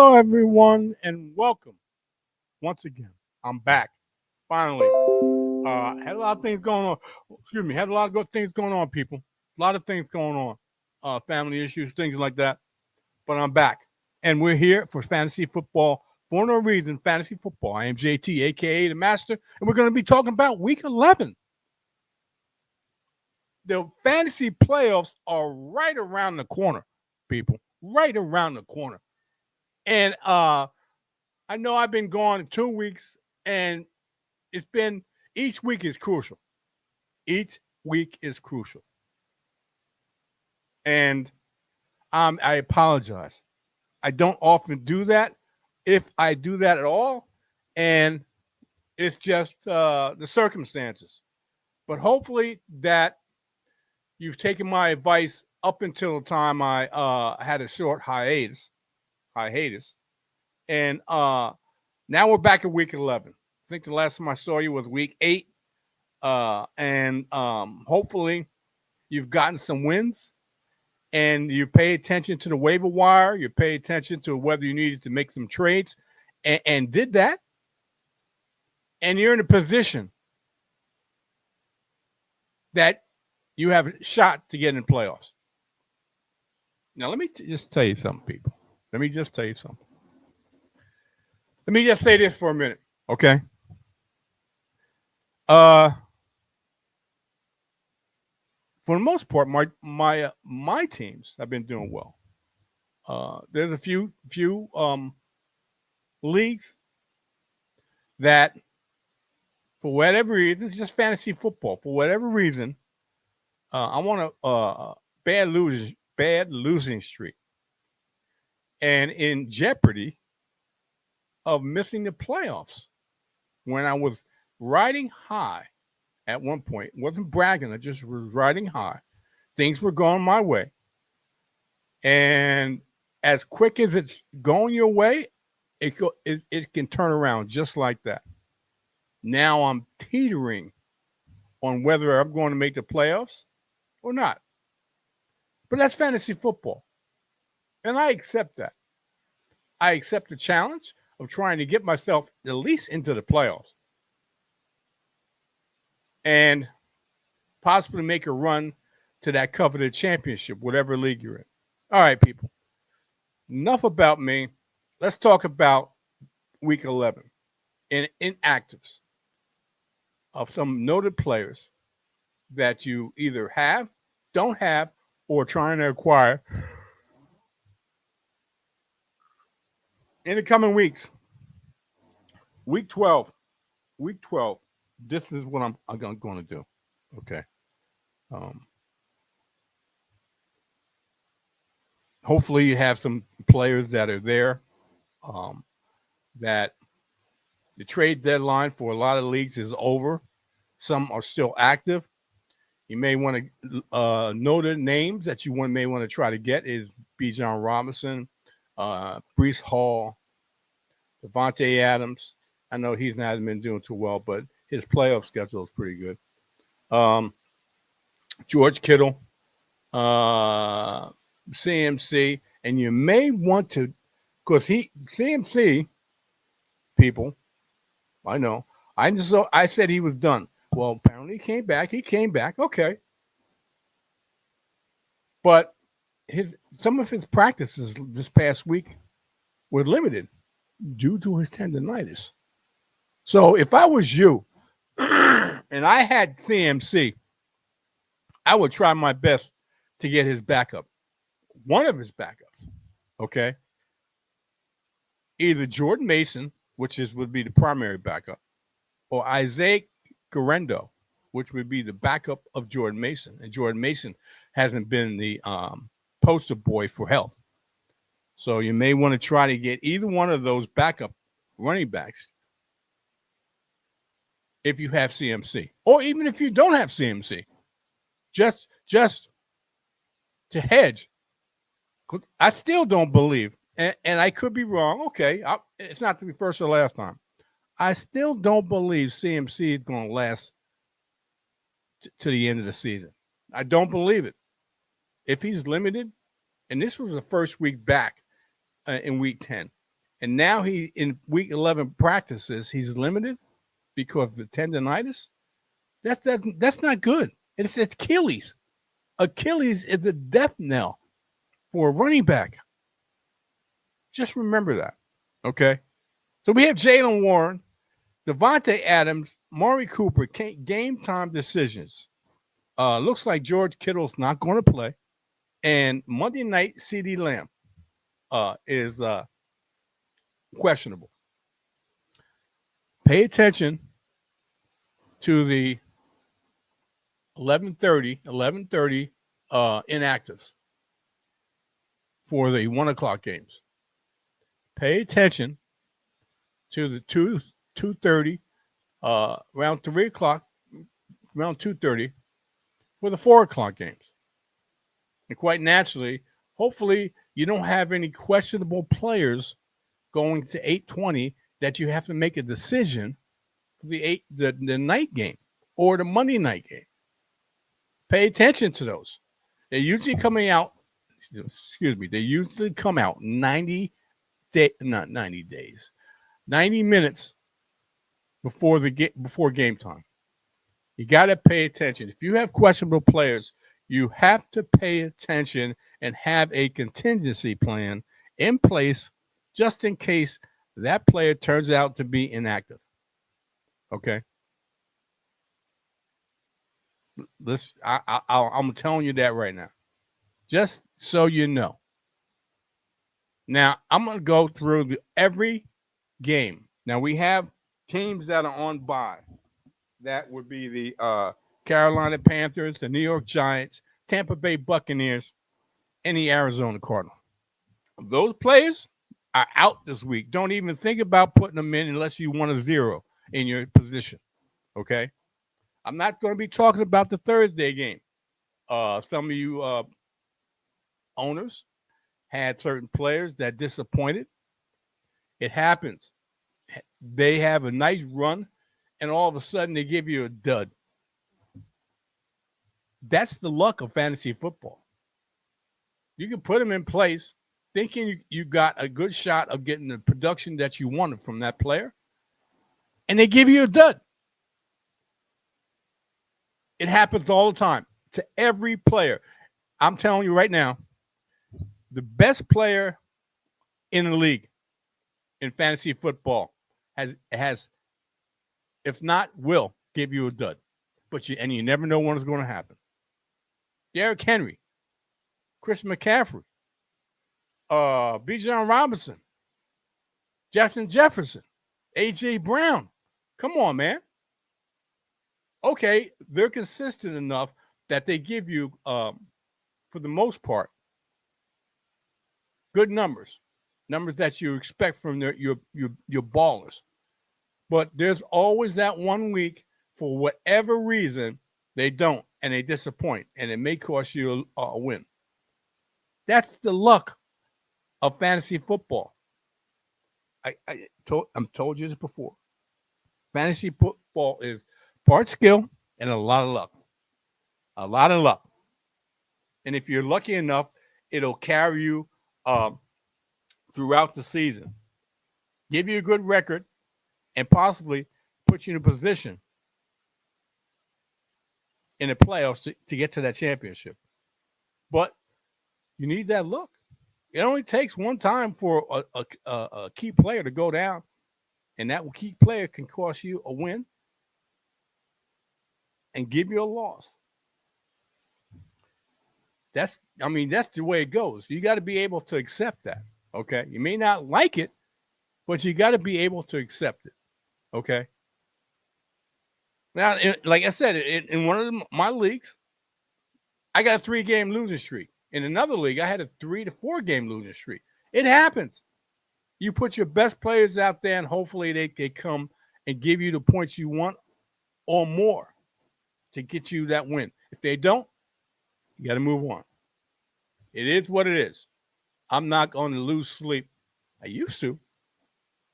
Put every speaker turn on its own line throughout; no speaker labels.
Hello, everyone, and welcome once again. I'm back. Finally, had a lot of things going on. Excuse me, had a lot of good things going on, people. A lot of things going on, family issues, things like that. But I'm back, and we're here for fantasy football for no reason. Fantasy football. I am JT, aka the Master, and we're going to be talking about Week 11. The fantasy playoffs are right around the corner, people. Right around the corner, and I know I've been gone 2 weeks, and it's been each week is crucial. Each week is crucial, and I apologize. I don't often do that, if I do that at all, and it's just the circumstances. But hopefully that you've taken my advice up until the time I had a short hiatus, and now we're back at week 11. I think the last time I saw you was week 8. And hopefully you've gotten some wins and you pay attention to the waiver wire. You pay attention to whether you needed to make some trades and did that. And you're in a position that you have a shot to get in the playoffs. Now, let me just tell you something, people. Let me just tell you something. Let me just say this for a minute, okay? For the most part, my teams have been doing well. There's a few leagues that, for whatever reason, it's just fantasy football. For whatever reason, I want a bad losing streak, and in jeopardy of missing the playoffs. When I was riding high at one point, wasn't bragging, I just was riding high. Things were going my way, and as quick as it's going your way, it can turn around just like that. Now I'm teetering on whether I'm going to make the playoffs or not. But that's fantasy football, and I accept that. I accept the challenge of trying to get myself at least into the playoffs and possibly make a run to that coveted championship, whatever league you're in. All right, people. Enough about me. Let's talk about week 11 and inactives of some noted players that you either have, don't have, or trying to acquire in the coming weeks. Week 12. Week 12. This is what I'm going to do. Okay. Hopefully you have some players that are there, that the trade deadline for a lot of leagues is over. Some are still active. You may want to know the names that you may want to try to get is Bijan Robinson, Brees Hall, Devontae Adams. I know he's not been doing too well, but his playoff schedule is pretty good. George Kittle, CMC, and you may want to, because CMC people, I know. I said he was done. Well, apparently he came back. Okay, but some of his practices this past week were limited due to his tendonitis. So if I was you and I had CMC, I would try my best to get his backup. One of his backups, okay? Either Jordan Mason, which would be the primary backup, or Isaiah Garendo, which would be the backup of Jordan Mason. And Jordan Mason hasn't been the poster boy for health. So you may want to try to get either one of those backup running backs if you have CMC. Or even if you don't have CMC. Just to hedge. I still don't believe, and I could be wrong. Okay, it's not the first or last time. I still don't believe CMC is going to last to the end of the season. I don't believe it. If he's limited, and this was the first week back in week 10, And now he in week 11 practices, he's limited because of the tendonitis. That's not good. It's Achilles. Achilles is a death knell for a running back. Just remember that. Okay. So we have Jalen Warren, Devontae Adams, Maury Cooper, game time decisions. Looks like George Kittle's not going to play. And Monday night, CeeDee Lamb is questionable. Pay attention to the 11:30 inactives for the 1 o'clock games. Pay attention to the 2:30, around 3 o'clock, around 2:30 for the 4 o'clock games. And quite naturally, hopefully you don't have any questionable players going to 8:20 that you have to make a decision for the night game or the Monday night game. Pay attention to those. They're usually coming out, they usually come out 90 minutes before game time. You got to pay attention. If you have questionable players, you have to pay attention and have a contingency plan in place just in case that player turns out to be inactive. Okay. I'm telling you that right now, just so you know. Now I'm going to go through every game. Now we have teams that are on bye. That would be the Carolina Panthers, the New York Giants, Tampa Bay Buccaneers, and the Arizona Cardinals. Those players are out this week. Don't even think about putting them in unless you want a zero in your position. Okay? I'm not going to be talking about the Thursday game. Some of you owners had certain players that disappointed. It happens. They have a nice run, and all of a sudden they give you a dud. That's the luck of fantasy football. You can put them in place thinking you got a good shot of getting the production that you wanted from that player, and they give you a dud. It happens all the time to every player. I'm telling you right now, the best player in the league in fantasy football has, if not, will give you a dud. But you never know when it's going to happen. Derrick Henry, Chris McCaffrey, Bijan Robinson, Justin Jefferson, A.J. Brown. Come on, man. Okay, they're consistent enough that they give you, for the most part, good numbers that you expect from your ballers. But there's always that 1 week, for whatever reason, they don't, and they disappoint, and it may cost you a win. That's the luck of fantasy football. I'm told you this before. Fantasy football is part skill and a lot of luck. A lot of luck. And if you're lucky enough, it'll carry you throughout the season, give you a good record, and possibly put you in a position in the playoffs to get to that championship. But you need that luck. It only takes one time for a key player to go down, and that key player can cost you a win and give you a loss. That's the way it goes. You got to be able to accept that. Okay. You may not like it, but you got to be able to accept it. Okay. Now, like I said, in one of my leagues, I got a 3-game losing streak. In another league, I had a 3 to 4 game losing streak. It happens. You put your best players out there, and hopefully they come and give you the points you want or more to get you that win. If they don't, you got to move on. It is what it is. I'm not going to lose sleep. I used to,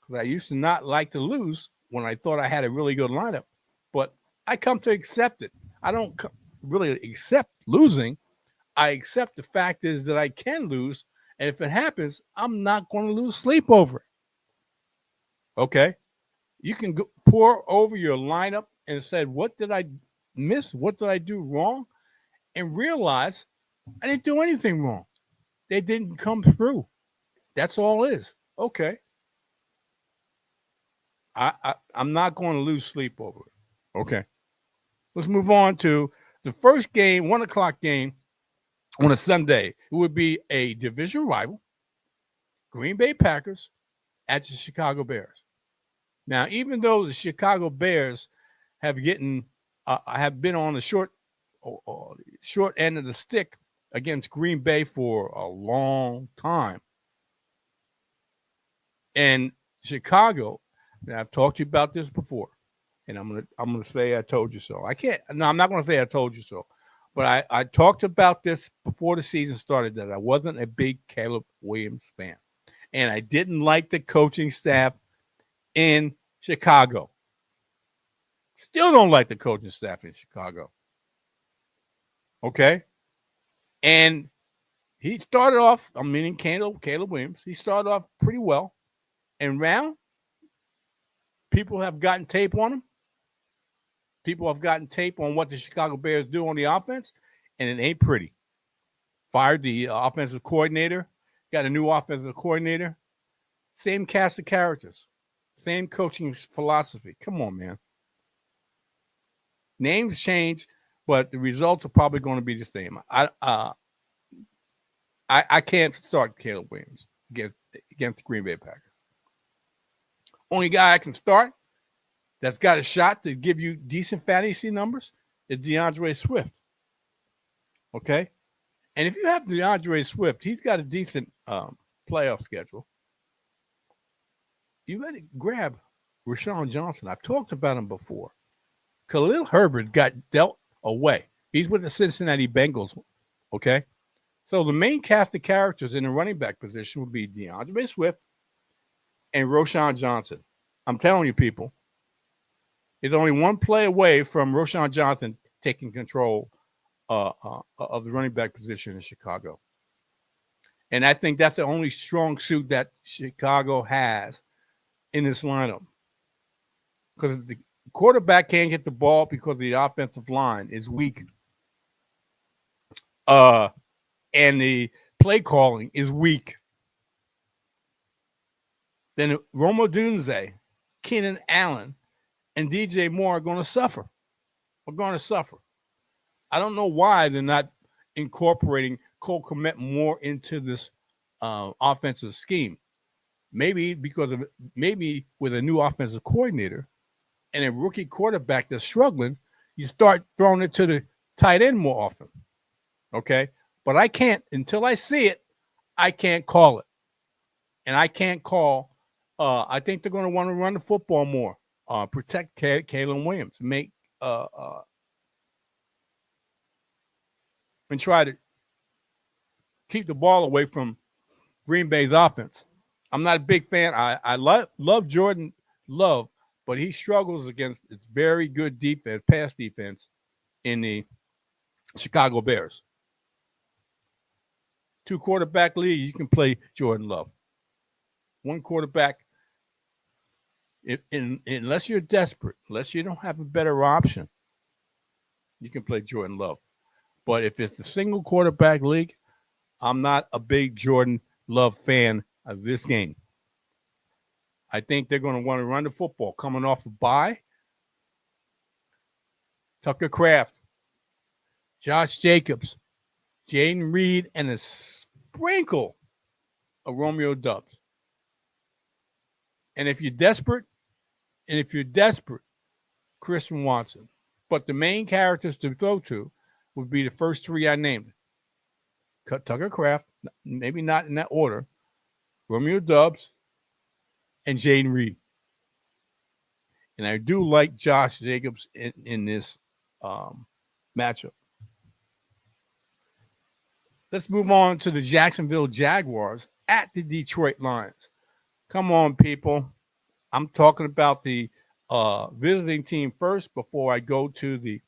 because I used to not like to lose when I thought I had a really good lineup. But I come to accept it. I don't really accept losing. I accept the fact is that I can lose. And if it happens, I'm not going to lose sleep over it. Okay, you can go, pour over your lineup and say, "What did I miss? What did I do wrong?" And realize I didn't do anything wrong. They didn't come through. That's all it is. Okay, I'm not going to lose sleep over it. Okay, let's move on to the first game, 1 o'clock game on a Sunday. It would be a division rival, Green Bay Packers at the Chicago Bears. Now, even though the Chicago Bears have been on the short end of the stick against Green Bay for a long time, and Chicago, and I've talked to you about this before, and I'm gonna say I told you so. I can't. No, I'm not gonna say I told you so, but I talked about this before the season started that I wasn't a big Caleb Williams fan, and I didn't like the coaching staff in Chicago. Still don't like the coaching staff in Chicago. Okay, and he started off. I'm meaning Caleb Williams. He started off pretty well, and now people have gotten tape on him. People have gotten tape on what the Chicago Bears do on the offense, and it ain't pretty. Fired the offensive coordinator, got a new offensive coordinator, same cast of characters, same coaching philosophy. Come on, man. Names change, but the results are probably going to be the same. I can't start Caleb Williams against the Green Bay Packers. Only guy I can start that's got a shot to give you decent fantasy numbers is DeAndre Swift. Okay? And if you have DeAndre Swift, he's got a decent playoff schedule. You got to grab Rashawn Johnson. I've talked about him before. Khalil Herbert got dealt away. He's with the Cincinnati Bengals. Okay? So the main cast of characters in the running back position would be DeAndre Swift and Rashawn Johnson. I'm telling you, people, it's only one play away from Rashawn Johnson taking control of the running back position in Chicago. And I think that's the only strong suit that Chicago has in this lineup. Because the quarterback can't get the ball because the offensive line is weak. And the play calling is weak. Then Rome Odunze, Keenan Allen, and DJ Moore are going to suffer. Are going to suffer. I don't know why they're not incorporating Cole Kmet more into this offensive scheme. Maybe with a new offensive coordinator and a rookie quarterback that's struggling, you start throwing it to the tight end more often. Okay? But I can't, until I see it, I can't call it. And I can't call, I think they're going to want to run the football more, protect Caleb Williams, and try to keep the ball away from Green Bay's offense. I'm not a big fan. I love Jordan Love, but he struggles against its very good defense, pass defense in the Chicago Bears. 2 quarterback league, you can play Jordan Love. 1 quarterback, unless you're desperate, unless you don't have a better option, you can play Jordan Love. But if it's a single quarterback league, I'm not a big Jordan Love fan of this game. I think they're going to want to run the football coming off a bye. Tucker Kraft, Josh Jacobs, Jaden Reed, and a sprinkle of Romeo Doubs. And if you're desperate, Christian Watson. But the main characters to throw to would be the first 3 I named. Tucker Kraft, maybe not in that order, Romeo Doubs, and Jaden Reed. And I do like Josh Jacobs in this matchup. Let's move on to the Jacksonville Jaguars at the Detroit Lions. Come on, people. I'm talking about the visiting team first before I go to the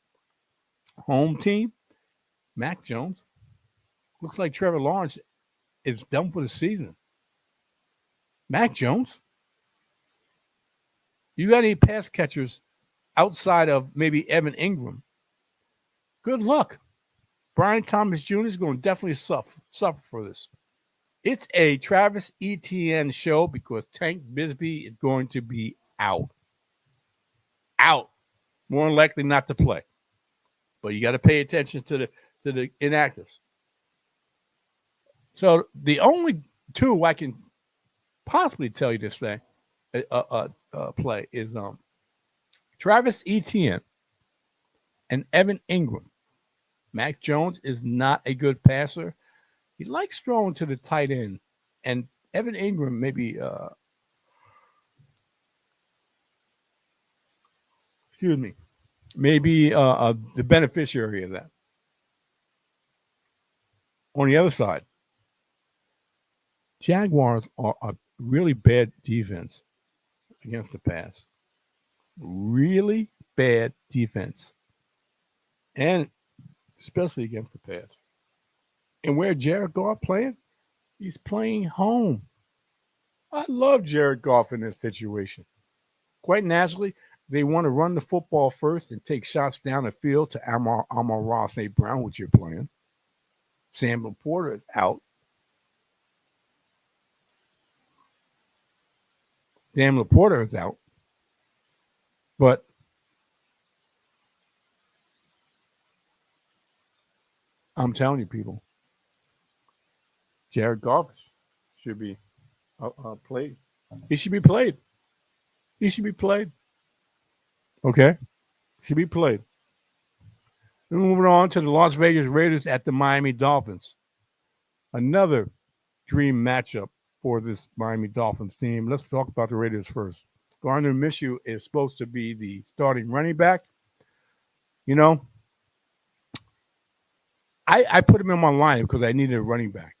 home team. Mac Jones. Looks like Trevor Lawrence is done for the season. Mac Jones. You got any pass catchers outside of maybe Evan Ingram? Good luck. Brian Thomas Jr. is going to definitely suffer for this. It's a Travis Etienne show because Tank Bisbee is going to be out. Out. More than likely not to play. But you got to pay attention to the inactives. So the only two I can possibly tell you this thing play is Travis Etienne and Evan Ingram. Mac Jones is not a good passer. He likes throwing to the tight end, and Evan Ingram maybe maybe the beneficiary of that. On the other side, Jaguars are a really bad defense against the pass. Really bad defense. And especially against the pass. And where Jared Goff playing? He's playing home. I love Jared Goff in this situation. Quite naturally, they want to run the football first and take shots down the field to Amon-Ra St. Brown, which you're playing. Sam Laporta is out. Sam Laporta is out. But I'm telling you, people, Jared Goff should be played. He should be played. He should be played. Okay? Should be played. Then moving on to the Las Vegas Raiders at the Miami Dolphins. Another dream matchup for this Miami Dolphins team. Let's talk about the Raiders first. Gardner Minshew is supposed to be the starting running back. You know, I put him in my lineup because I needed a running back.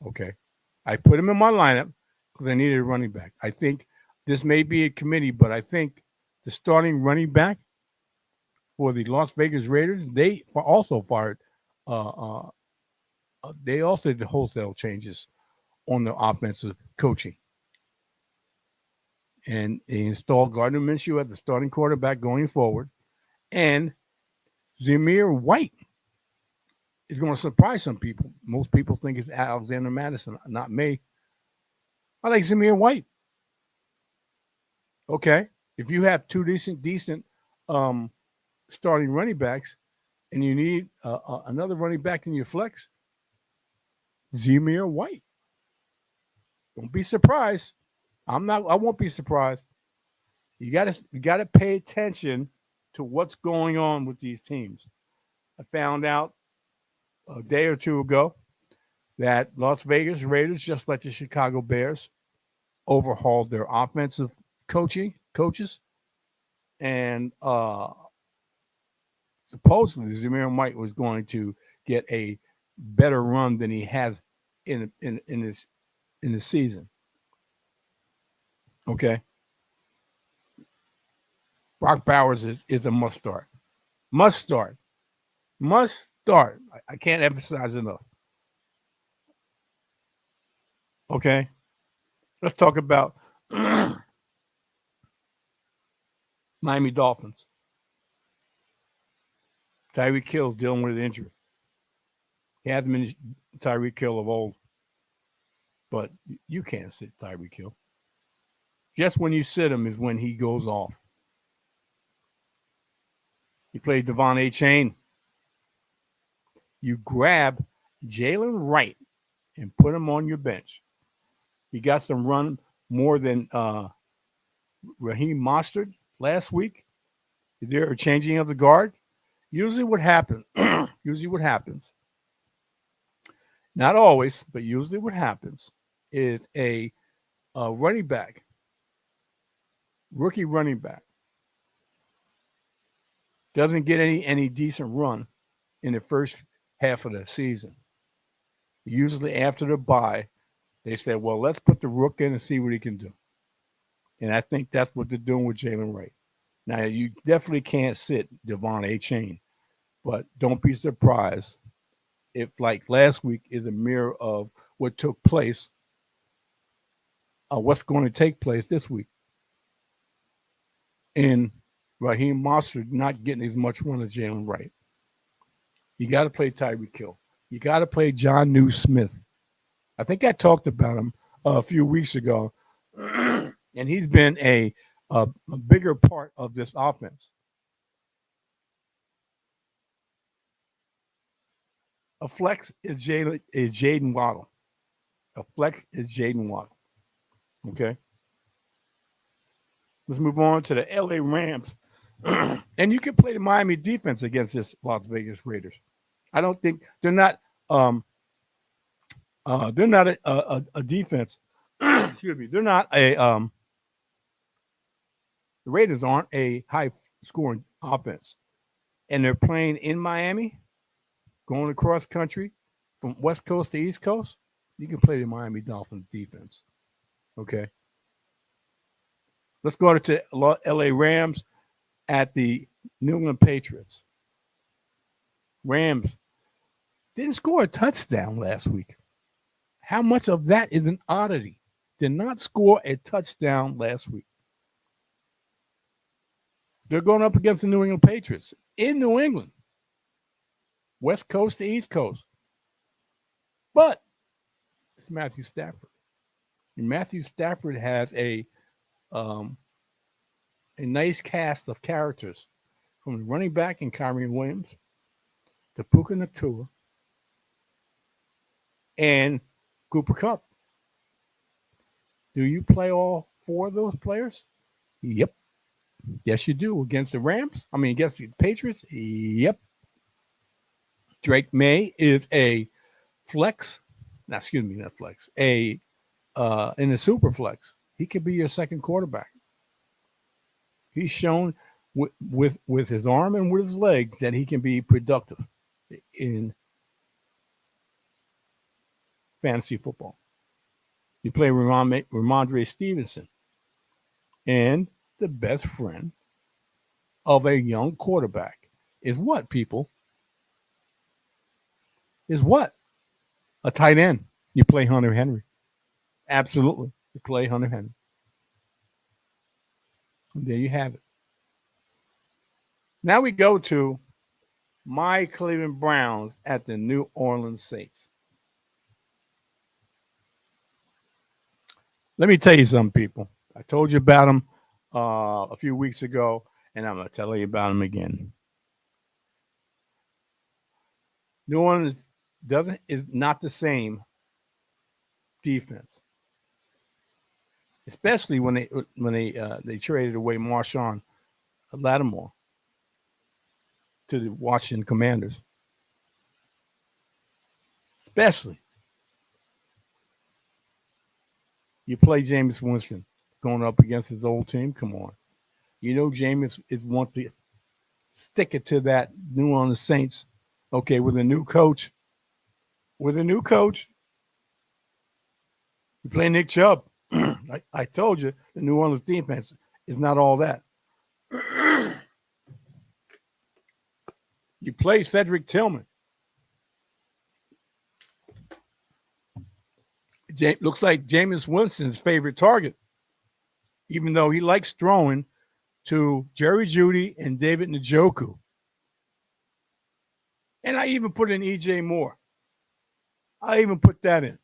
Okay. I put him in my lineup because I needed a running back. I think this may be a committee, but I think the starting running back for the Las Vegas Raiders, they also fired. They also did wholesale changes on the offensive coaching. And they installed Gardner Minshew at the starting quarterback going forward. And Zamir White is going to surprise some people. Most people think it's Alexander Madison, not me. I like Zamir White. Okay. If you have two decent starting running backs and you need another running back in your flex, Zamir White. Don't be surprised. I won't be surprised. You gotta pay attention to what's going on with these teams. I found out a day or two ago that Las Vegas Raiders, just like the Chicago Bears, overhauled their offensive coaches, and supposedly Zamir White was going to get a better run than he has in the season. Okay. Brock Bowers is a must start. Must start. Must start. I can't emphasize enough. Okay. Let's talk about Miami Dolphins. Tyreek Hill's dealing with an injury. He hasn't been Tyreek Hill of old. But you can't sit Tyreek Hill. Just when you sit him is when he goes off. You play Devon A. Chain. You grab Jalen Wright and put him on your bench. He got some run more than Raheem Mostert last week. Is there a changing of the guard? Usually what happens, not always, but usually what happens is a running back, rookie running back, doesn't get any decent run in the first half of the season. Usually after the bye, they said, well, let's put the rook in and see what he can do. And I think that's what they're doing with Jalen Wright. Now, you definitely can't sit Devon A. Chain, but don't be surprised if, like last week, is a mirror of what took place, what's going to take place this week. and Raheem Mostert not getting as much run as Jalen Wright. You got to play Tyreek Hill. You got to play John New Smith. I think I talked about him a few weeks ago, and he's been a bigger part of this offense. A flex is Jaden Waddle. A flex is Jaden Waddle. Okay. Let's move on to the LA Rams. And you can play the Miami defense against this Las Vegas Raiders. I don't think they're not a defense. Excuse me. They're not the Raiders aren't a high scoring offense. And they're playing in Miami, going across country from West Coast to East Coast. You can play the Miami Dolphins defense. Okay. Let's go to LA Rams at the New England Patriots. Rams didn't score a touchdown last week. How much of that is an oddity? Did not score a touchdown last week. They're going up against the New England Patriots in New England, West Coast to East Coast. But it's Matthew Stafford. And Matthew Stafford has a nice cast of characters, from the running back in Kyren Williams to Puka Nacua and Cooper Kupp. Do you play all four of those players? Yep. Yes, you do. Against the Rams? Against the Patriots? Yep. Drake May is a flex. Not flex. In a super flex. He could be your second quarterback. He's shown with his arm and with his legs that he can be productive in fantasy football. You play Ramondre Stevenson, and the best friend of a young quarterback is what, people? Is what? A tight end. You play Hunter Henry. Absolutely. You play Hunter Henry. And there you have it. Now we go to my Cleveland Browns at the New Orleans Saints. Let me tell you something, people. I told you about them a few weeks ago, and I'm going to tell you about them again. New Orleans is not the same defense, especially when they traded away Marshawn Lattimore to the Washington Commanders. Especially, you play Jameis Winston going up against his old team. Come on, you know Jameis is want to stick it to that New Orleans Saints. Okay, with a new coach. You play Nick Chubb. I told you the New Orleans defense is not all that. You play Cedric Tillman. Looks like Jameis Winston's favorite target, even though he likes throwing to Jerry Jeudy and David Njoku. And I even put in E.J. Moore. I even put that in.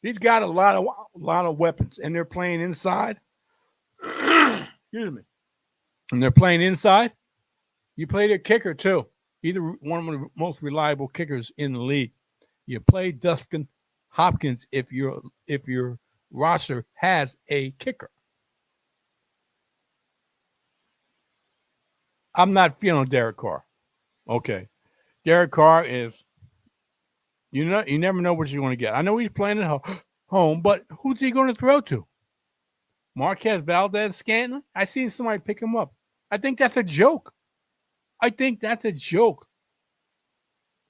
He's got a lot of weapons, and they're playing inside. Excuse me. And they're playing inside. You play their kicker too. Either one of the most reliable kickers in the league. You play Dustin Hopkins if your roster has a kicker. I'm not feeling Derek Carr. Okay. Derek Carr is, you never know what you're going to get. I know he's playing at home, but who's he going to throw to? Marquez Valdez-Scantling? I seen somebody pick him up. I think that's a joke.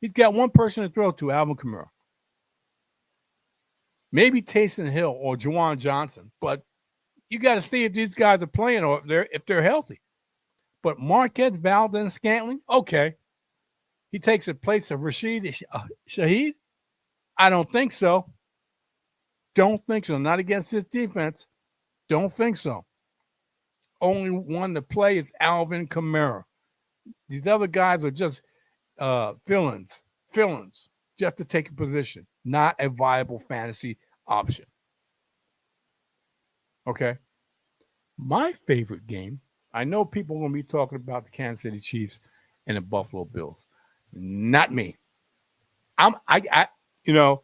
He's got one person to throw to, Alvin Kamara. Maybe Taysom Hill or Juwan Johnson, but you got to see if these guys are playing or if they're healthy. But Marquez Valdez-Scantling, okay. He takes the place of Rashid Shaheed? I don't think so. Not against this defense. Don't think so. only one to play is Alvin Kamara. These other guys are just fill-ins, just to take a position, not a viable fantasy option. Okay. My favorite game, I know people are going to be talking about the Kansas City Chiefs and the Buffalo Bills. Not me. I you know,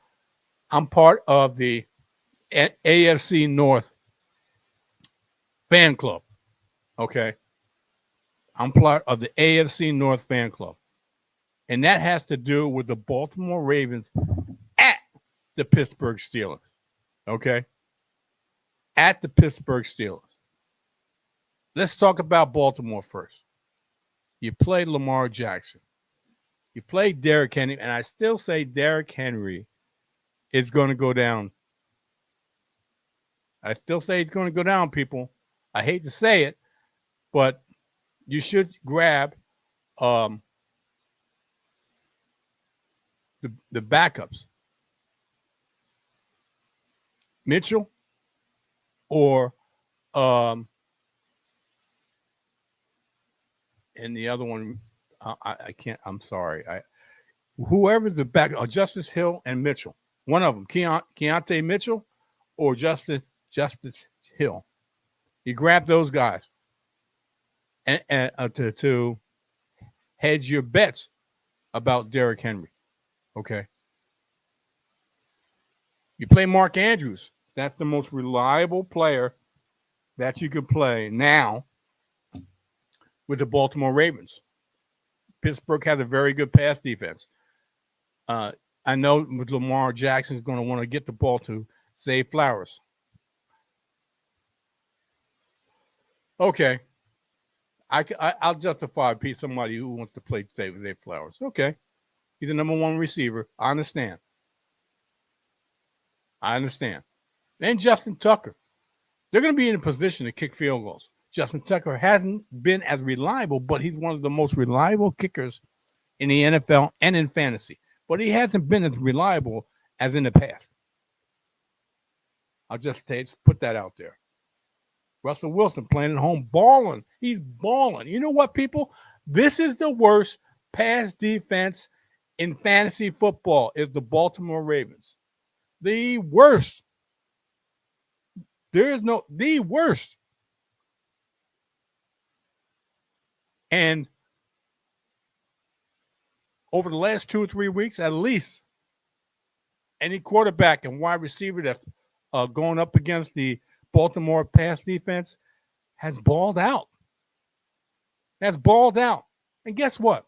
I'm part of the AFC North fan club. Okay. I'm part of the AFC North fan club. And that has to do with the Baltimore Ravens at the Pittsburgh Steelers. Okay. At the Pittsburgh Steelers. Let's talk about Baltimore first. You played Lamar Jackson. You played Derrick Henry, and I still say Derrick Henry is going to go down. I still say he's going to go down, people. I hate to say it, but you should grab the backups. Mitchell or and the other one, I can't. I'm sorry. Whoever's the back, Justice Hill and Mitchell. One of them, Keontae Mitchell or Justice Hill. You grab those guys and to hedge your bets about Derrick Henry. Okay. You play Mark Andrews. That's the most reliable player that you could play now with the Baltimore Ravens. Pittsburgh has a very good pass defense. I know with Lamar Jackson is going to want to get the ball to Zay Flowers. Okay. I'll justify somebody who wants to play Zay Flowers. Okay. He's the number one receiver. I understand. And Justin Tucker. They're going to be in a position to kick field goals. Justin Tucker hasn't been as reliable, but he's one of the most reliable kickers in the NFL and in fantasy. But he hasn't been as reliable as in the past. I'll just put that out there. Russell Wilson playing at home, balling. He's balling. You know what, people? This is the worst pass defense in fantasy football is the Baltimore Ravens. The worst. There is the worst. And over the last 2 or 3 weeks, at least, any quarterback and wide receiver that's going up against the Baltimore pass defense has balled out. And guess what?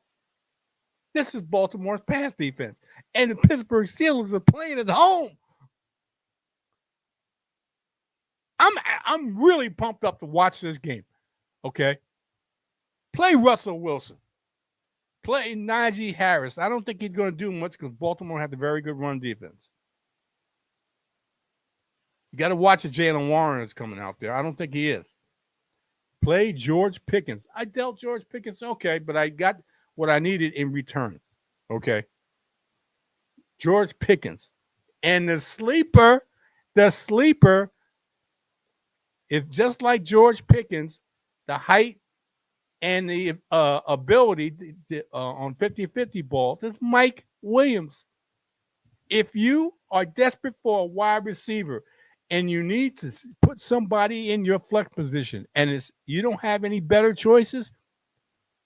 This is Baltimore's pass defense. And the Pittsburgh Steelers are playing at home. I'm really pumped up to watch this game. Okay? Play Russell Wilson. Play Najee Harris. I don't think he's going to do much because Baltimore has a very good run defense. You got to watch if Jalen Warren is coming out there. I don't think he is. Play George Pickens. I dealt George Pickens, okay, but I got what I needed in return. Okay. George Pickens. And the sleeper is just like George Pickens, the height and the ability on 50-50 balls is Mike Williams. If you are desperate for a wide receiver and you need to put somebody in your flex position and you don't have any better choices,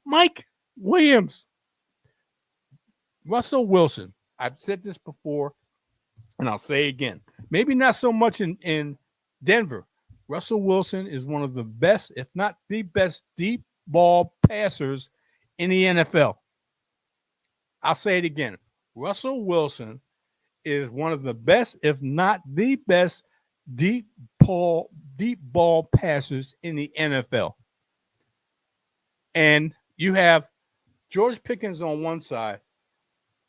Mike Williams. Russell Wilson. I've said this before, and I'll say it again. Maybe not so much in Denver. Russell Wilson is one of the best, if not the best, deep ball passers in the NFL. I'll say it again. Russell Wilson is one of the best, if not the best, deep ball passers in the NFL. And you have George Pickens on one side,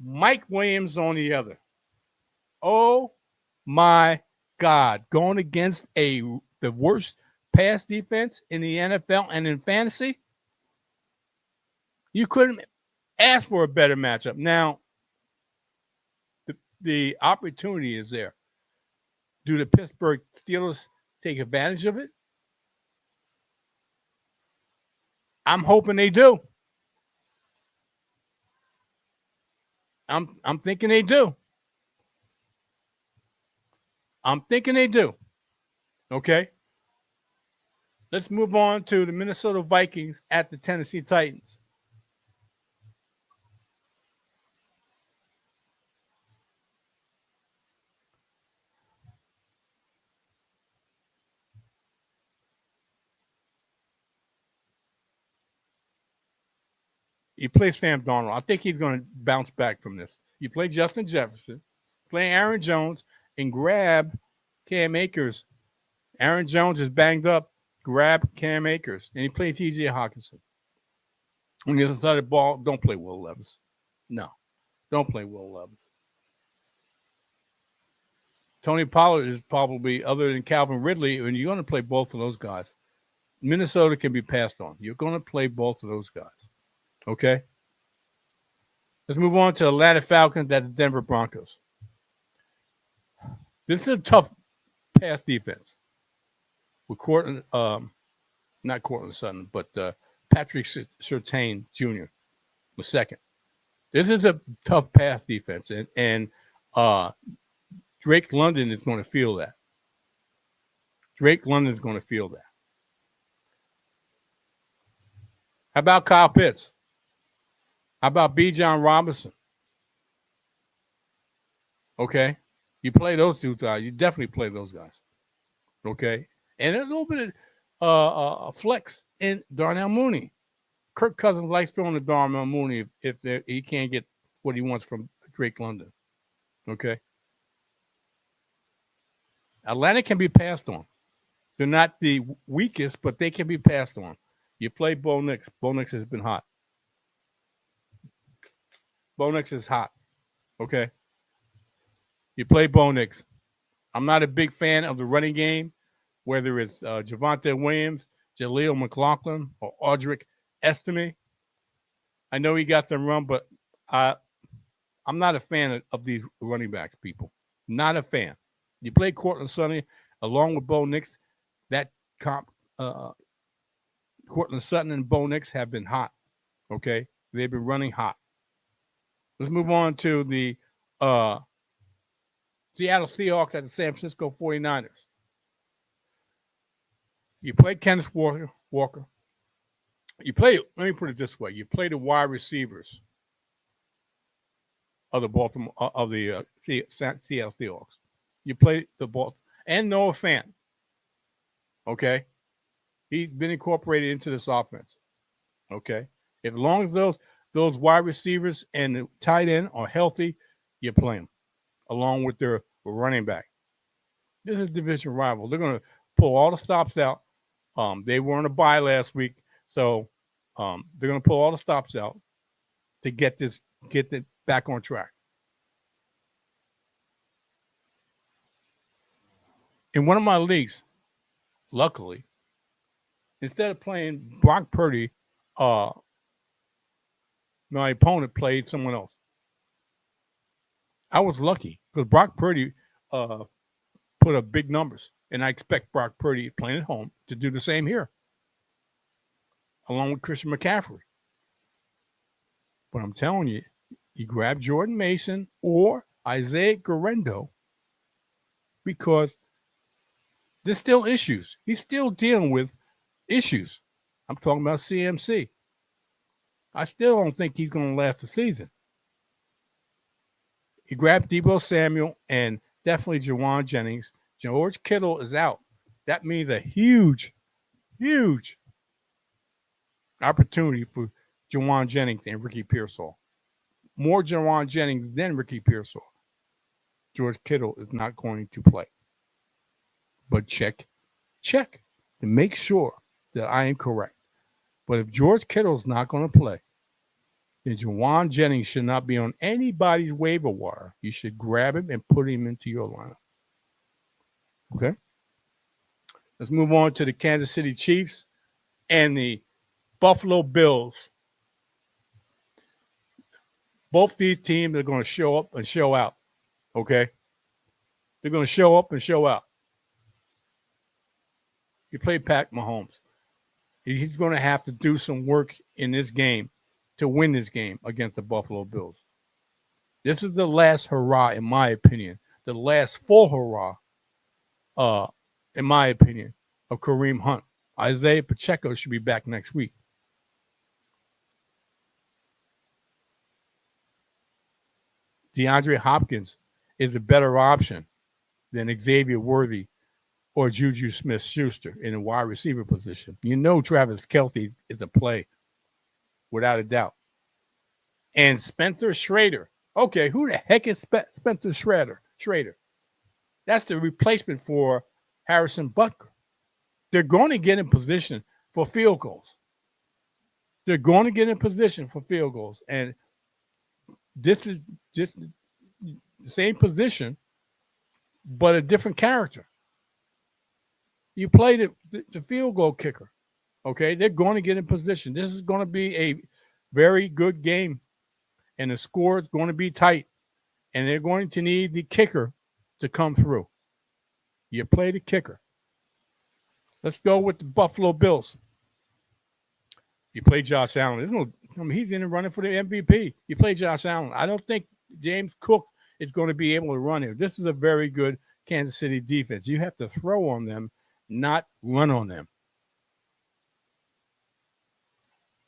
Mike Williams on the other. Oh my God. Going against the worst pass defense in the NFL and in fantasy, you couldn't ask for a better matchup. Now, the opportunity is there. Do the Pittsburgh Steelers take advantage of it? I'm hoping they do. I'm thinking they do. I'm thinking they do. Okay. Let's move on to the Minnesota Vikings at the Tennessee Titans. You play Sam Darnold. I think he's going to bounce back from this. You play Justin Jefferson, play Aaron Jones, and grab Cam Akers. Aaron Jones is banged up. Grab Cam Akers. And you play TJ Hawkinson. On the other side of the ball, don't play Will Levis. No, don't play Will Levis. Tony Pollard is probably, other than Calvin Ridley, and you're going to play both of those guys. Minnesota can be passed on. You're going to play both of those guys. Okay? Let's move on to Atlanta Falcons at the Denver Broncos. This is a tough pass defense with Cortland, not Cortland Sutton, but Patrick Surtain Jr. was second. This is a tough pass defense, and Drake London is going to feel that. Drake London is going to feel that. How about Kyle Pitts? How about Bijan Robinson? Okay. You play those two guys. You definitely play those guys. Okay. And there's a little bit of flex in Darnell Mooney. Kirk Cousins likes throwing to Darnell Mooney if he can't get what he wants from Drake London. Okay. Atlanta can be passed on. They're not the weakest, but they can be passed on. You play Bo Nix. Bo Nix has been hot. Bo Nix is hot. Okay. You play Bo Nix. I'm not a big fan of the running game, whether it's Javonte Williams, Jaleel McLaughlin, or Audric Estime. I know he got them run, but I'm not a fan of these running backs, people. Not a fan. You play Cortland Sutton along with Bo Nix. That Cortland Sutton and Bo Nix have been hot. Okay, they've been running hot. Let's move on to the Seattle Seahawks at the San Francisco 49ers. You play Kenneth Walker. You play, let me put it this way. You play the wide receivers of the Seattle Seahawks. You play the ball and Noah Fant. Okay. He's been incorporated into this offense. Okay. As long as those wide receivers and the tight end are healthy, you play them along with their running back. This is a division rival. They're going to pull all the stops out. They were on a bye last week, so they're going to pull all the stops out to get it back on track. In one of my leagues, luckily, instead of playing Brock Purdy, my opponent played someone else. I was lucky because Brock Purdy put up big numbers, and I expect Brock Purdy playing at home to do the same here, along with Christian McCaffrey. But I'm telling you, you grab Jordan Mason or Isaiah Guerrero because there's still issues. He's still dealing with issues. I'm talking about CMC. I still don't think he's going to last the season. You grab Deebo Samuel and definitely Jawan Jennings. George Kittle is out. That means a huge, huge opportunity for Jawan Jennings and Ricky Pearsall. More Jawan Jennings than Ricky Pearsall. George Kittle is not going to play. But check to make sure that I am correct. But if George Kittle is not going to play, then Jawan Jennings should not be on anybody's waiver wire. You should grab him and put him into your lineup. Okay? Let's move on to the Kansas City Chiefs and the Buffalo Bills. Both these teams are going to show up and show out. Okay? They're going to show up and show out. You play Pat Mahomes. He's going to have to do some work in this game to win this game against the Buffalo Bills. This is the last hurrah, in my opinion, the last full hurrah, uh, in my opinion, of Kareem Hunt. Isaiah Pacheco should be back next week. DeAndre Hopkins is a better option than Xavier Worthy or Juju Smith-Schuster in a wide receiver position. You know Travis Kelce is a play, without a doubt. And Spencer Schrader. Okay, who the heck is Spencer Schrader? That's the replacement for Harrison Butker. They're going to get in position for field goals. They're going to get in position for field goals. And this is just the same position, but a different character. You play the field goal kicker. Okay, they're going to get in position. This is going to be a very good game, and the score is going to be tight, and they're going to need the kicker to come through. You play the kicker. Let's go with the Buffalo Bills. You play Josh Allen. He's in the running for the MVP. You play Josh Allen. I don't think James Cook is going to be able to run here. This is a very good Kansas City defense. You have to throw on them, not run on them.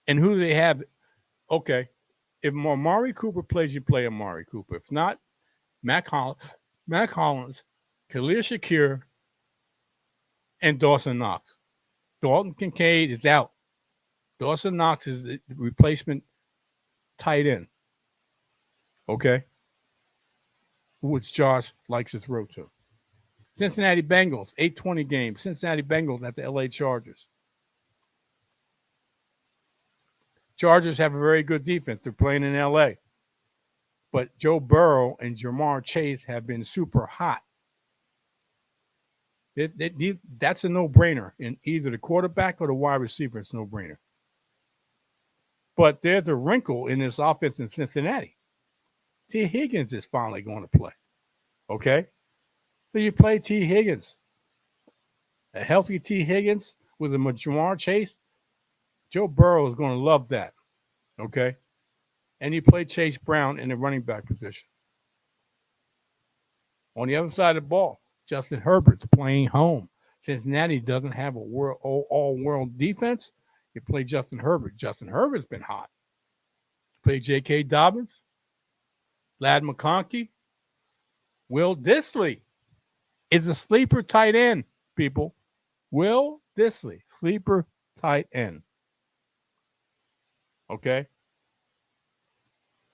And who do they have? Okay, if Amari Cooper plays, you play Amari Cooper. If not, Mac Hollins, Khalil Shakir, and Dawson Knox. Dalton Kincaid is out. Dawson Knox is the replacement tight end. Okay? Which Josh likes to throw to. Cincinnati Bengals, 8:20 game. Cincinnati Bengals at the LA Chargers. Chargers have a very good defense. They're playing in LA. But Joe Burrow and Jamar Chase have been super hot. That's a no-brainer in either the quarterback or the wide receiver. It's a no-brainer. But there's a wrinkle in this offense in Cincinnati. T. Higgins is finally going to play. Okay? So you play T. Higgins. A healthy T. Higgins with a Jamar Chase. Joe Burrow is going to love that. Okay? And you play Chase Brown in the running back position. On the other side of the ball, Justin Herbert's playing home. Cincinnati doesn't have a all-world defense. You play Justin Herbert. Justin Herbert's been hot. You play J.K. Dobbins, Ladd McConkey. Will Dissly is a sleeper tight end, people. Will Dissly, sleeper tight end. Okay?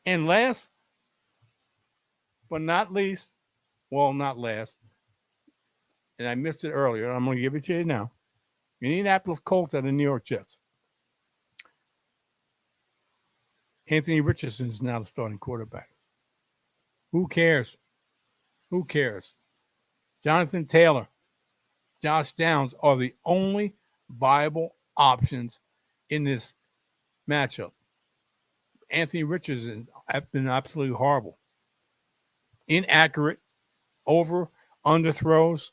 And last but not least, well, not last, and I missed it earlier, I'm going to give it to you now. Indianapolis Colts at the New York Jets. Anthony Richardson is now the starting quarterback. Who cares? Who cares? Jonathan Taylor, Josh Downs are the only viable options in this matchup. Anthony Richardson has been absolutely horrible. Inaccurate, under throws.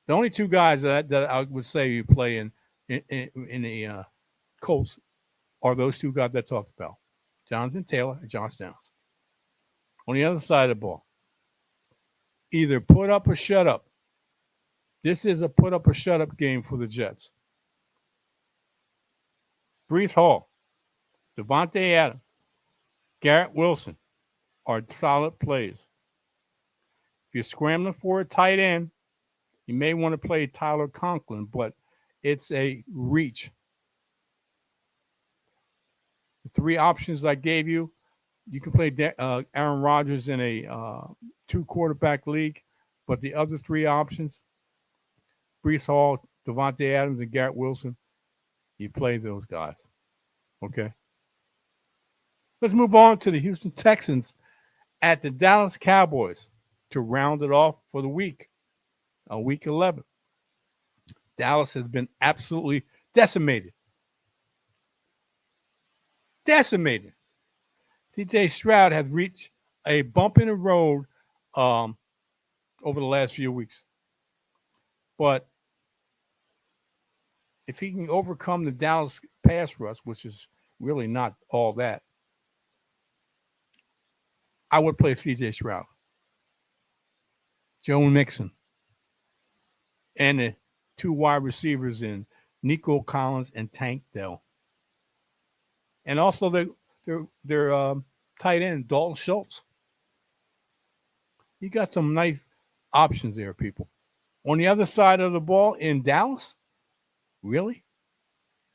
The only two guys that I would say you play in the Colts are those two guys that I talked about, Jonathan Taylor and Josh Downs. On the other side of the ball, either put up or shut up. This is a put up or shut up game for the Jets. Breece Hall, Devontae Adams, Garrett Wilson are solid plays. If you're scrambling for a tight end, you may want to play Tyler Conklin, but it's a reach. The three options I gave you, you can play Aaron Rodgers in a two-quarterback league, but the other three options, Breece Hall, Devontae Adams, and Garrett Wilson, you play those guys. Okay? Let's move on to the Houston Texans at the Dallas Cowboys to round it off for the week. Week 11. Dallas has been absolutely decimated. Decimated. C.J. Stroud has reached a bump in the road over the last few weeks. But if he can overcome the Dallas pass rush, which is really not all that, I would play C.J. Stroud, Joe Mixon, and the two wide receivers in Nico Collins and Tank Dell, and also their tight end Dalton Schultz. You got some nice options there, people. On the other side of the ball in Dallas, really,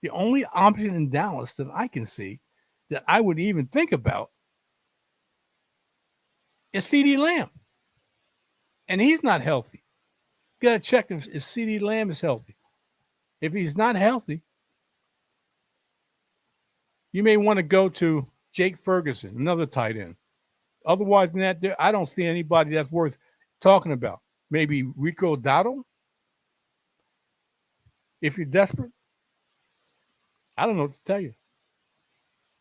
the only option in Dallas that I can see that I would even think about is CeeDee Lamb, and he's not healthy. You got to check if CeeDee Lamb is healthy. If he's not healthy, you may want to go to Jake Ferguson, another tight end. Otherwise than that, I don't see anybody that's worth talking about. Maybe Rico Dowdle, if you're desperate. I don't know what to tell you.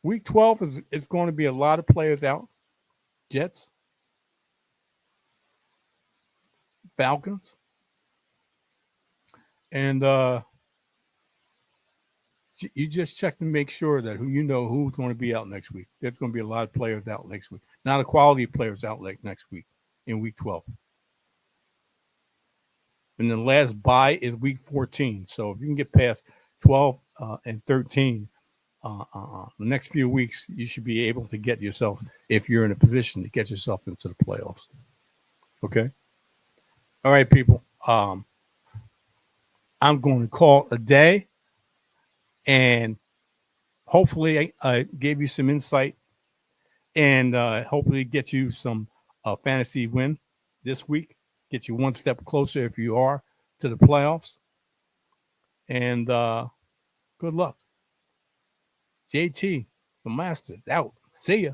Week 12 is going to be a lot of players out. Jets, Falcons, and you just check to make sure that who's going to be out next week. There's going to be a lot of players out next week. Not a quality players out next week in week 12. And the last bye is week 14. So if you can get past 12 and 13, the next few weeks, you should be able to get yourself, if you're in a position to get yourself into the playoffs. Okay? All right, people. I'm going to call a day, and hopefully I gave you some insight, and hopefully get you some fantasy win this week. Get you one step closer, if you are, to the playoffs. And good luck. JT, the master, out. See ya.